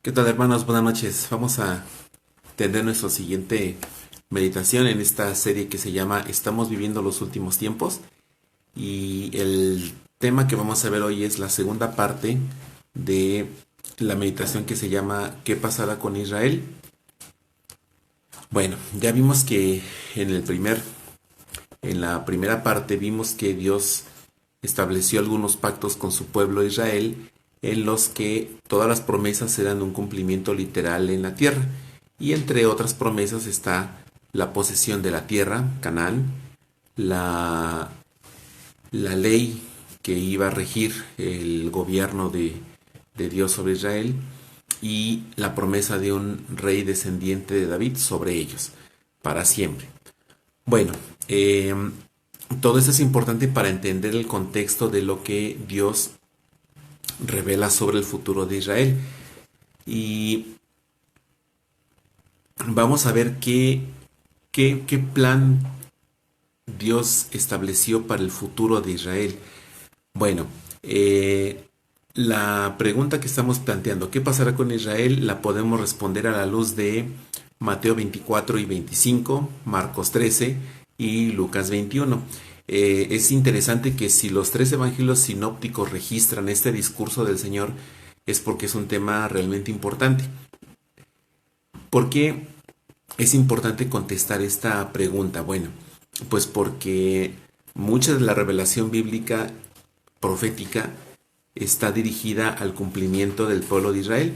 ¿Qué tal, hermanos? Buenas noches. Vamos a tener nuestra siguiente meditación en esta serie que se llama Estamos viviendo los últimos tiempos. Y el tema que vamos a ver hoy es la segunda parte de la meditación que se llama ¿Qué pasará con Israel? Bueno, ya vimos que en la primera parte vimos que Dios estableció algunos pactos con su pueblo Israel en los que todas las promesas eran un cumplimiento literal en la tierra. Y entre otras promesas está la posesión de la tierra, Canaán, la, la ley que iba a regir el gobierno de Dios sobre Israel y la promesa de un rey descendiente de David sobre ellos, para siempre. Bueno, todo esto es importante para entender el contexto de lo que Dios revela sobre el futuro de Israel. Y vamos a ver qué plan Dios estableció para el futuro de Israel. Bueno, la pregunta que estamos planteando, ¿qué pasará con Israel? La podemos responder a la luz de Mateo 24 y 25, Marcos 13 y Lucas 21. Es interesante que si los tres evangelios sinópticos registran este discurso del Señor, es porque es un tema realmente importante. ¿Por qué es importante contestar esta pregunta? Bueno, pues porque mucha de la revelación bíblica profética está dirigida al cumplimiento del pueblo de Israel.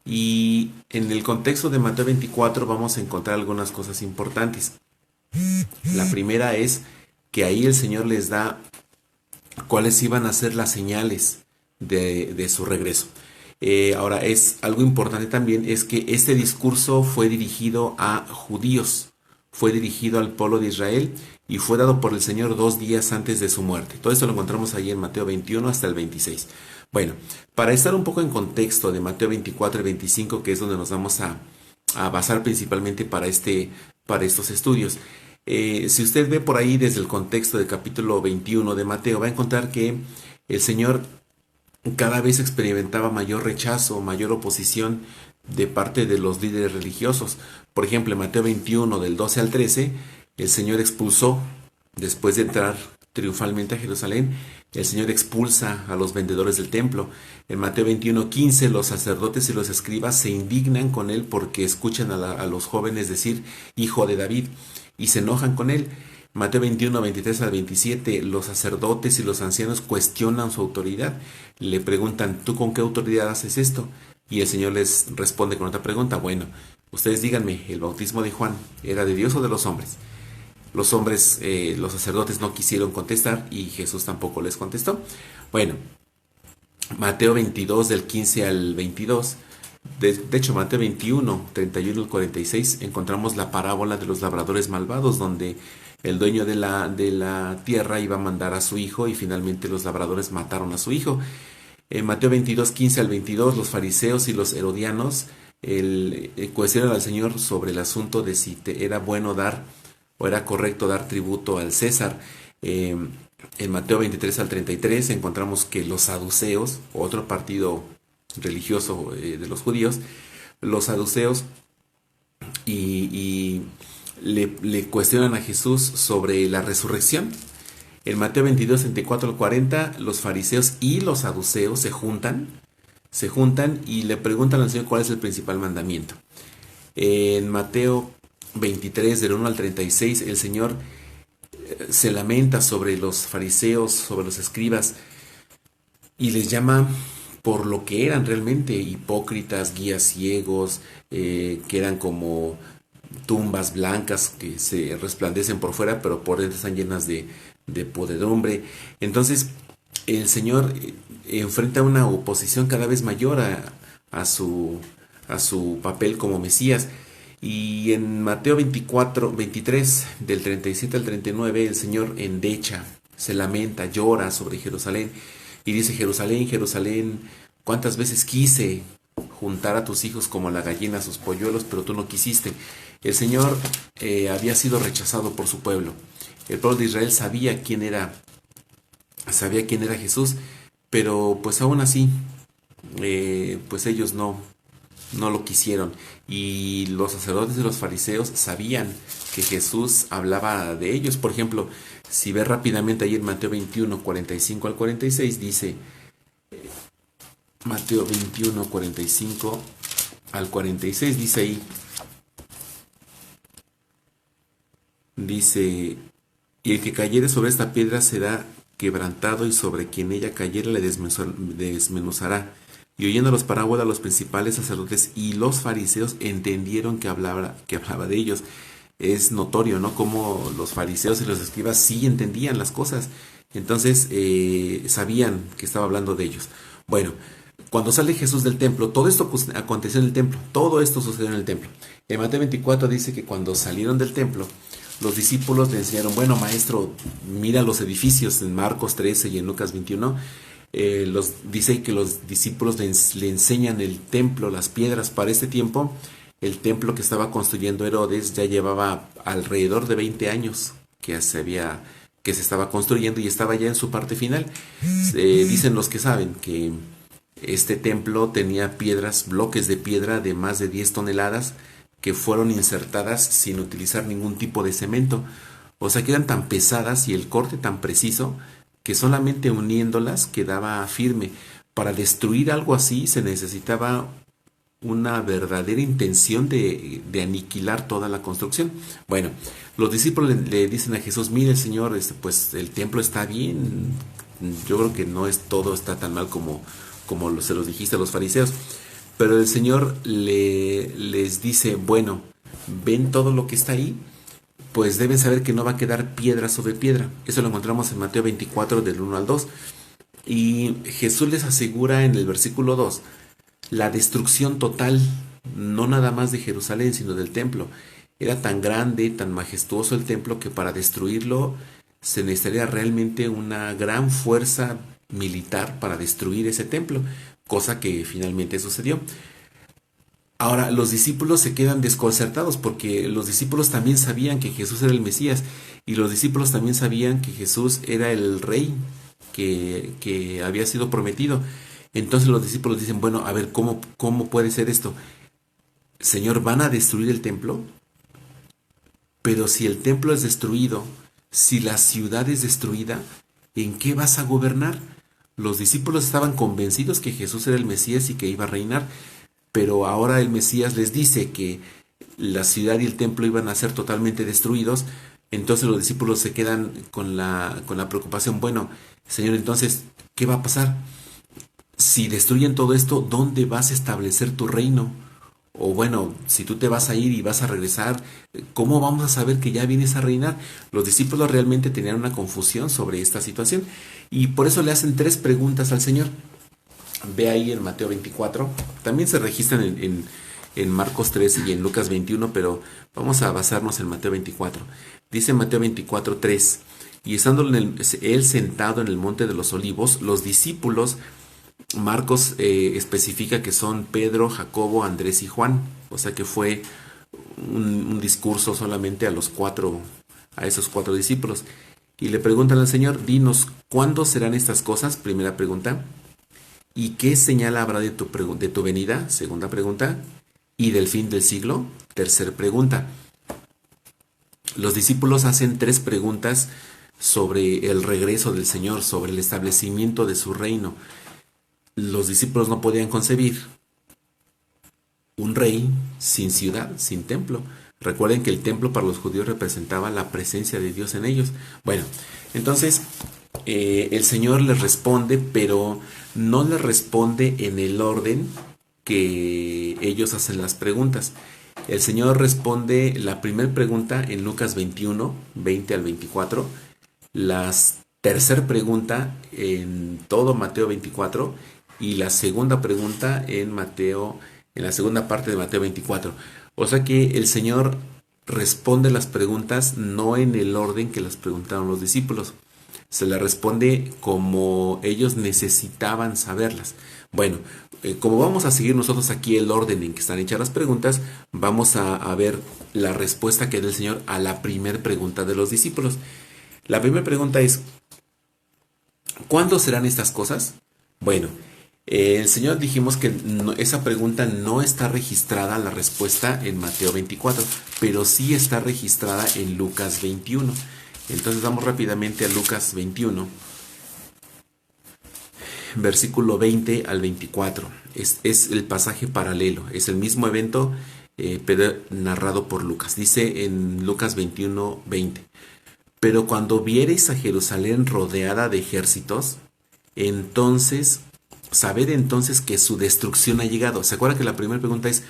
Y en el contexto de Mateo 24 vamos a encontrar algunas cosas importantes. La primera es que ahí el Señor les da cuáles iban a ser las señales de su regreso. Ahora, es algo importante también, es que este discurso fue dirigido a judíos, fue dirigido al pueblo de Israel y fue dado por el Señor 2 días antes de su muerte. Todo esto lo encontramos ahí en Mateo 21 hasta el 26. Bueno, para estar un poco en contexto de Mateo 24 y 25, que es donde nos vamos a basar principalmente para estos estudios. Si usted ve por ahí desde el contexto del capítulo 21 de Mateo, va a encontrar que el Señor cada vez experimentaba mayor rechazo, mayor oposición de parte de los líderes religiosos. Por ejemplo, en Mateo 21, del 12 al 13, el Señor expulsó, después de entrar triunfalmente a Jerusalén, el Señor expulsa a los vendedores del templo. En Mateo 21:15, los sacerdotes y los escribas se indignan con él porque escuchan a los jóvenes decir, hijo de David, y se enojan con él. Mateo 21, 23 al 27, los sacerdotes y los ancianos cuestionan su autoridad. Le preguntan, ¿tú con qué autoridad haces esto? Y el Señor les responde con otra pregunta. Bueno, ustedes díganme, ¿el bautismo de Juan era de Dios o de los hombres? Los hombres, los sacerdotes no quisieron contestar y Jesús tampoco les contestó. Bueno, Mateo 22 del 15 al 22. De hecho, Mateo 21, 31 al 46, encontramos la parábola de los labradores malvados, donde el dueño de la tierra iba a mandar a su hijo y finalmente los labradores mataron a su hijo. En Mateo 22, 15 al 22, los fariseos y los herodianos cuestionan al Señor sobre el asunto de si era bueno dar o era correcto dar tributo al César. En Mateo 23 al 33 encontramos que los saduceos, otro partido religioso de los judíos, los saduceos y le cuestionan a Jesús sobre la resurrección. En Mateo 22, 34 al 40, los fariseos y los saduceos se juntan y le preguntan al Señor cuál es el principal mandamiento. En Mateo 23, del 1 al 36, el Señor se lamenta sobre los fariseos, sobre los escribas, y les llama por lo que eran realmente, hipócritas, guías ciegos, que eran como tumbas blancas que se resplandecen por fuera, pero por dentro están llenas de podredumbre. Entonces, el Señor enfrenta una oposición cada vez mayor a su papel como Mesías. Y en Mateo 24, 23, del 37 al 39, el Señor endecha, se lamenta, llora sobre Jerusalén y dice, Jerusalén, Jerusalén, cuántas veces quise juntar a tus hijos como la gallina a sus polluelos, pero tú no quisiste. El Señor había sido rechazado por su pueblo. El pueblo de Israel sabía quién era Jesús, pero pues aún así pues ellos no lo quisieron. Y los sacerdotes de los fariseos sabían que Jesús hablaba de ellos. Por ejemplo, si ves rápidamente ahí en Mateo 21, 45 al 46, dice, Mateo 21, 45 al 46, dice ahí, dice, y el que cayere sobre esta piedra será quebrantado, y sobre quien ella cayere le desmenuzará. Y oyendo las parábolas, los principales sacerdotes y los fariseos entendieron que hablaba de ellos. Es notorio, ¿no? Como los fariseos y los escribas sí entendían las cosas. Entonces, sabían que estaba hablando de ellos. Bueno, cuando sale Jesús del templo, todo esto aconteció en el templo. Todo esto sucedió en el templo. En Mateo 24 dice que cuando salieron del templo, los discípulos le enseñaron, bueno, maestro, mira los edificios en Marcos 13 y en Lucas 21. Dice que los discípulos le enseñan el templo, las piedras. Para este tiempo, el templo que estaba construyendo Herodes ya llevaba alrededor de 20 años que se estaba construyendo y estaba ya en su parte final. Dicen los que saben que este templo tenía piedras, bloques de piedra de más de 10 toneladas que fueron insertadas sin utilizar ningún tipo de cemento. O sea que eran tan pesadas y el corte tan preciso que solamente uniéndolas quedaba firme. Para destruir algo así se necesitaba una verdadera intención de aniquilar toda la construcción. Bueno, los discípulos le dicen a Jesús, mire Señor, pues el templo está bien, yo creo que no es todo está tan mal como se los dijiste a los fariseos. Pero el Señor les dice, bueno, ven todo lo que está ahí, pues deben saber que no va a quedar piedra sobre piedra. Eso lo encontramos en Mateo 24 del 1 al 2. Y Jesús les asegura en el versículo 2 la destrucción total, no nada más de Jerusalén, sino del templo. Era tan grande, tan majestuoso el templo que para destruirlo se necesitaría realmente una gran fuerza militar para destruir ese templo, cosa que finalmente sucedió. Ahora, los discípulos se quedan desconcertados porque los discípulos también sabían que Jesús era el Mesías y los discípulos también sabían que Jesús era el rey que había sido prometido. Entonces los discípulos dicen, bueno, a ver, ¿cómo puede ser esto? Señor, ¿van a destruir el templo? Pero si el templo es destruido, si la ciudad es destruida, ¿en qué vas a gobernar? Los discípulos estaban convencidos que Jesús era el Mesías y que iba a reinar, pero ahora el Mesías les dice que la ciudad y el templo iban a ser totalmente destruidos. Entonces los discípulos se quedan con la preocupación, bueno, Señor, entonces, ¿qué va a pasar? Si destruyen todo esto, ¿dónde vas a establecer tu reino? O bueno, si tú te vas a ir y vas a regresar, ¿cómo vamos a saber que ya vienes a reinar? Los discípulos realmente tenían una confusión sobre esta situación y por eso le hacen 3 preguntas al Señor. Ve ahí en Mateo 24, también se registran en Marcos 13 y en Lucas 21, pero vamos a basarnos en Mateo 24. Dice Mateo 24, 3, y estando él sentado en el monte de los olivos, los discípulos, Marcos especifica que son Pedro, Jacobo, Andrés y Juan, o sea que fue un discurso solamente a esos 4 discípulos. Y le preguntan al Señor, dinos, ¿cuándo serán estas cosas? Primera pregunta. ¿Y qué señal habrá de tu venida? Segunda pregunta. ¿Y del fin del siglo? Tercera pregunta. Los discípulos hacen 3 preguntas sobre el regreso del Señor, sobre el establecimiento de su reino. Los discípulos no podían concebir un rey sin ciudad, sin templo. Recuerden que el templo para los judíos representaba la presencia de Dios en ellos. Bueno, entonces el Señor les responde, pero no les responde en el orden que ellos hacen las preguntas. El Señor responde la primera pregunta en Lucas 21, 20 al 24, la tercera pregunta en todo Mateo 24 y la segunda pregunta en la segunda parte de Mateo 24. O sea que el Señor responde las preguntas no en el orden que las preguntaron los discípulos. Se las responde como ellos necesitaban saberlas. Bueno, como vamos a seguir nosotros aquí el orden en que están hechas las preguntas, vamos a ver la respuesta que da el Señor a la primera pregunta de los discípulos. La primera pregunta es, ¿cuándo serán estas cosas? Bueno, El Señor dijimos que esa pregunta no está registrada, la respuesta en Mateo 24, pero sí está registrada en Lucas 21. Entonces vamos rápidamente a Lucas 21, versículo 20 al 24. Es el pasaje paralelo, es el mismo evento, pero narrado por Lucas. Dice en Lucas 21, 20. Pero cuando viereis a Jerusalén rodeada de ejércitos, entonces, sabed entonces que su destrucción ha llegado. ¿Se acuerda que la primera pregunta es,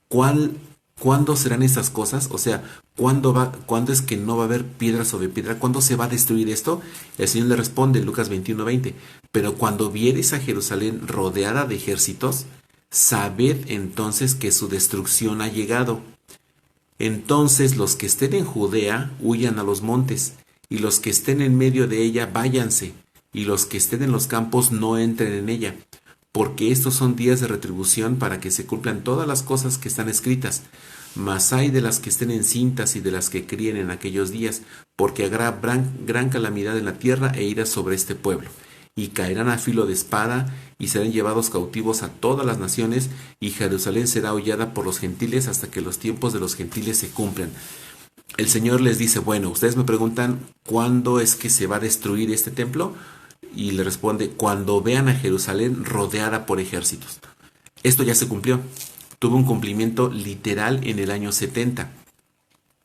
¿cuál, cuándo serán estas cosas? O sea, ¿cuándo es que no va a haber piedra sobre piedra? ¿Cuándo se va a destruir esto? El Señor le responde en Lucas 21, 20. Pero cuando viereis a Jerusalén rodeada de ejércitos, sabed entonces que su destrucción ha llegado. Entonces los que estén en Judea huyan a los montes, y los que estén en medio de ella váyanse, y los que estén en los campos no entren en ella, porque estos son días de retribución para que se cumplan todas las cosas que están escritas. Mas hay de las que estén encintas y de las que críen en aquellos días, porque habrá gran calamidad en la tierra e ira sobre este pueblo. Y caerán a filo de espada, y serán llevados cautivos a todas las naciones, y Jerusalén será hollada por los gentiles hasta que los tiempos de los gentiles se cumplan. El Señor les dice, bueno, ustedes me preguntan, ¿cuándo es que se va a destruir este templo? Y le responde, cuando vean a Jerusalén rodeada por ejércitos. Esto ya se cumplió. Tuvo un cumplimiento literal en el año 70.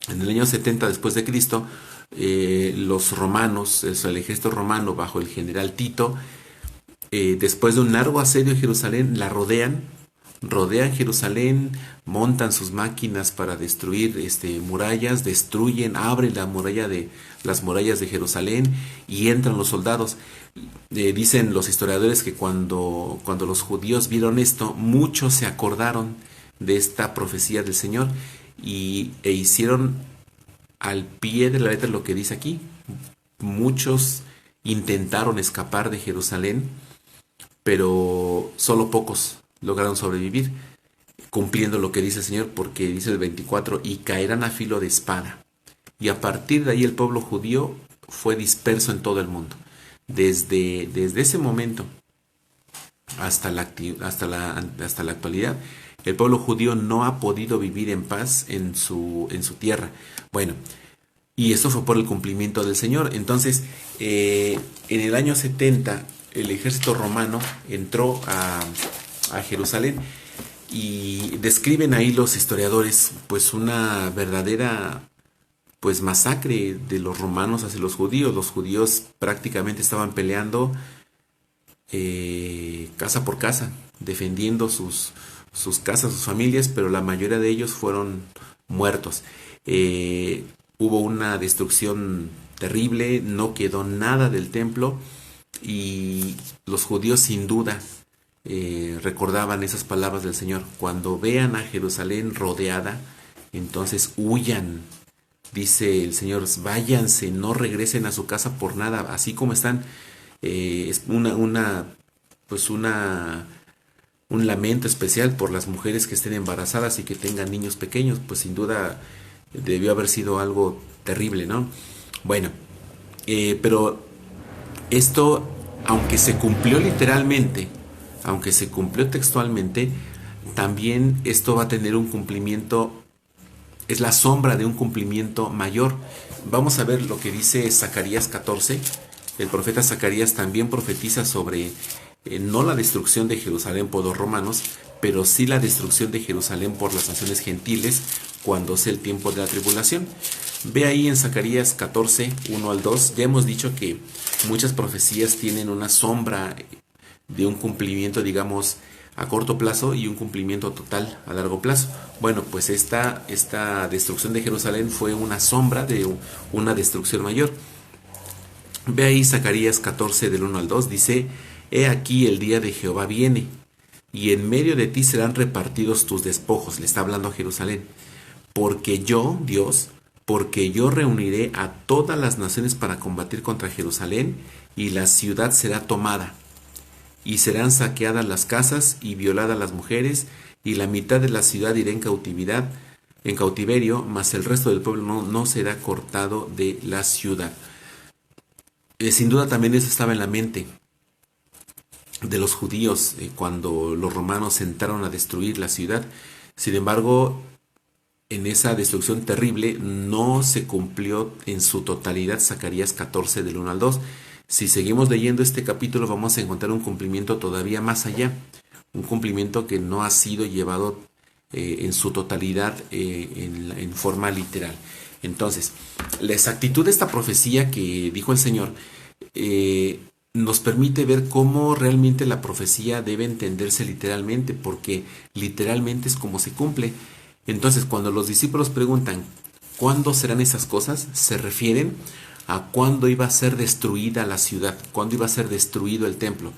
En el año 70 después de Cristo, los romanos, el ejército romano bajo el general Tito, después de un largo asedio a Jerusalén, la rodean Jerusalén, montan sus máquinas para destruir murallas, destruyen, abren las murallas de Jerusalén y entran los soldados. Dicen los historiadores que cuando los judíos vieron esto, muchos se acordaron de esta profecía del Señor e hicieron al pie de la letra lo que dice aquí. Muchos intentaron escapar de Jerusalén, pero solo pocos lograron sobrevivir, cumpliendo lo que dice el Señor, porque dice el 24, y caerán a filo de espada. Y a partir de ahí el pueblo judío fue disperso en todo el mundo. Desde ese momento hasta la actualidad, el pueblo judío no ha podido vivir en paz en su tierra. Bueno, y esto fue por el cumplimiento del Señor. Entonces, en el año 70, el ejército romano entró a Jerusalén y describen ahí los historiadores pues una verdadera pues masacre de los romanos hacia los judíos. Los judíos prácticamente estaban peleando casa por casa, defendiendo sus casas, sus familias, pero la mayoría de ellos fueron muertos. Hubo una destrucción terrible, no quedó nada del templo y los judíos sin duda recordaban esas palabras del Señor. Cuando vean a Jerusalén rodeada, entonces huyan. Dice el Señor, váyanse, no regresen a su casa por nada, así como están. Es un lamento especial por las mujeres que estén embarazadas y que tengan niños pequeños, pues sin duda debió haber sido algo terrible, ¿no? Bueno, pero esto, aunque se cumplió literalmente, aunque se cumplió textualmente, también esto va a tener un cumplimiento, es la sombra de un cumplimiento mayor. Vamos a ver lo que dice Zacarías 14. El profeta Zacarías también profetiza sobre no la destrucción de Jerusalén por los romanos, pero sí la destrucción de Jerusalén por las naciones gentiles cuando sea el tiempo de la tribulación. Ve ahí en Zacarías 14, 1 al 2. Ya hemos dicho que muchas profecías tienen una sombra de un cumplimiento, digamos, a corto plazo y un cumplimiento total a largo plazo. Bueno, pues esta destrucción de Jerusalén fue una sombra de una destrucción mayor. Ve ahí Zacarías 14 del 1 al 2, dice, he aquí el día de Jehová viene, y en medio de ti serán repartidos tus despojos, le está hablando a Jerusalén, porque yo, Dios, porque yo reuniré a todas las naciones para combatir contra Jerusalén, y la ciudad será tomada, y serán saqueadas las casas y violadas las mujeres, y la mitad de la ciudad irá en cautiverio, mas el resto del pueblo no será cortado de la ciudad. Sin duda también eso estaba en la mente de los judíos cuando los romanos entraron a destruir la ciudad. Sin embargo, en esa destrucción terrible no se cumplió en su totalidad Zacarías 14 del 1 al 2. Si seguimos leyendo este capítulo vamos a encontrar un cumplimiento todavía más allá, un cumplimiento que no ha sido llevado en su totalidad en forma literal. Entonces, la exactitud de esta profecía que dijo el Señor nos permite ver cómo realmente la profecía debe entenderse literalmente, porque literalmente es como se cumple. Entonces, cuando los discípulos preguntan ¿cuándo serán esas cosas?, se refieren a cuándo iba a ser destruida la ciudad, cuándo iba a ser destruido el templo.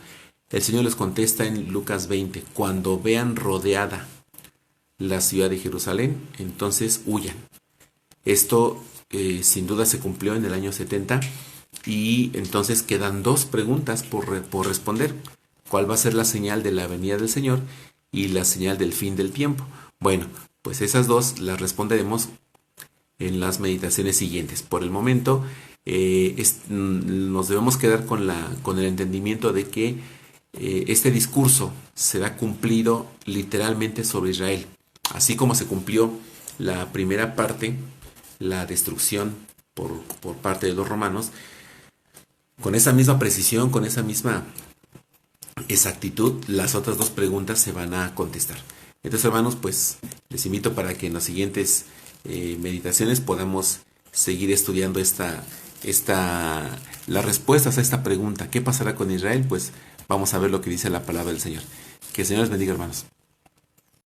El Señor les contesta en Lucas 20, cuando vean rodeada la ciudad de Jerusalén, entonces huyan. Esto sin duda se cumplió en el año 70 y entonces quedan dos preguntas por responder. ¿Cuál va a ser la señal de la venida del Señor y la señal del fin del tiempo? Bueno, pues esas dos las responderemos en las meditaciones siguientes. Por el momento nos debemos quedar con el entendimiento de que este discurso será cumplido literalmente sobre Israel, así como se cumplió la primera parte, la destrucción por parte de los romanos. Con esa misma precisión, con esa misma exactitud, las otras dos preguntas se van a contestar. Entonces, hermanos, pues les invito para que en las siguientes meditaciones podamos seguir estudiando las respuestas a esta pregunta. ¿Qué pasará con Israel? Pues vamos a ver lo que dice la palabra del Señor. Que el Señor les bendiga, hermanos.